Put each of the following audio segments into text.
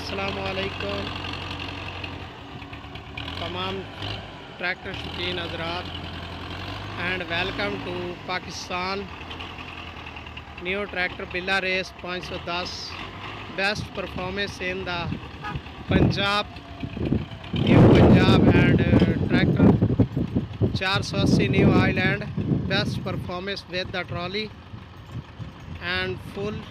अस्सलामुअलैकुम तमाम ट्रैक्टर शौकीन हज़रात and welcome to Pakistan new tractor बिल्ला race 510 best performance in the Punjab new Punjab and tractor 480 New Holland best performance with the trolley and full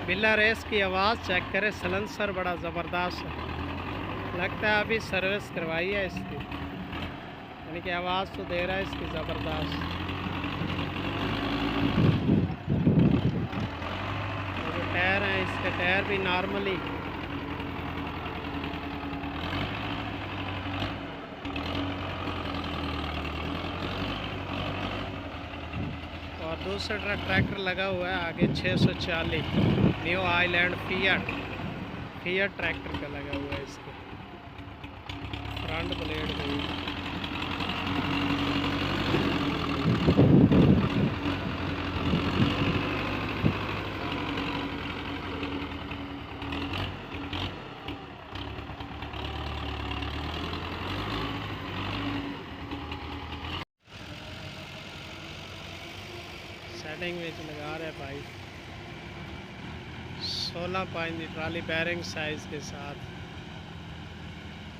बिल्ला race की आवाज़ चेक करें, सलेंसर बड़ा ज़बरदस्त है। लगता है अभी सर्विस करवाई है इसकी, यानी कि आवाज़ तो दे रहा है इसकी ज़बरदस्त। जो टायर हैं इसके टायर भी नॉर्मली और दूसरा ट्रैक्टर लगा हुआ है आगे 640 न्यू आइलैंड फियट ट्रैक्टर का लगा हुआ है। इसके फ्रंट ब्लेड गई सेटिंग में लगा रहे भाई 16 की ट्राली बैरिंग साइज़ के साथ।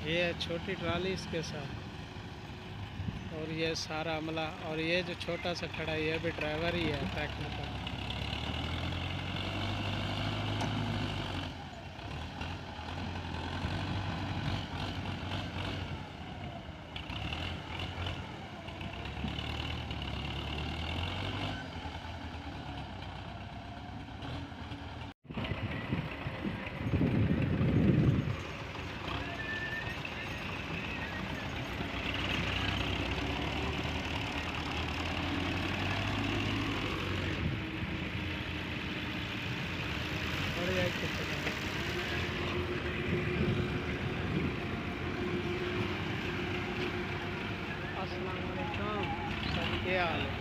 ये है छोटी ट्राली इसके साथ और ये सारा अमला, और ये जो छोटा सा खड़ा है ये भी ड्राइवर ही है ट्रैक्टर का। अस्सलामुअलैकुम सर, क्या हाल है?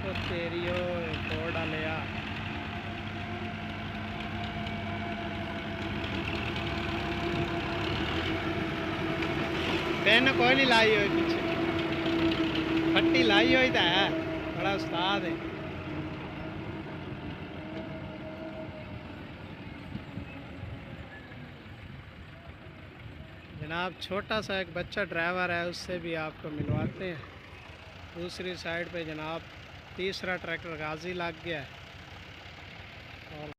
तो तेरियो बोर्ड लिया पेन कोई नहीं लाई हुई, पीछे पट्टी लाई हुई तो है, बड़ा उस्ताद है। जनाब छोटा सा एक बच्चा ड्राइवर है, उससे भी आपको मिलवाते हैं। दूसरी साइड पे जनाब तीसरा ट्रैक्टर गाजी लग गया है।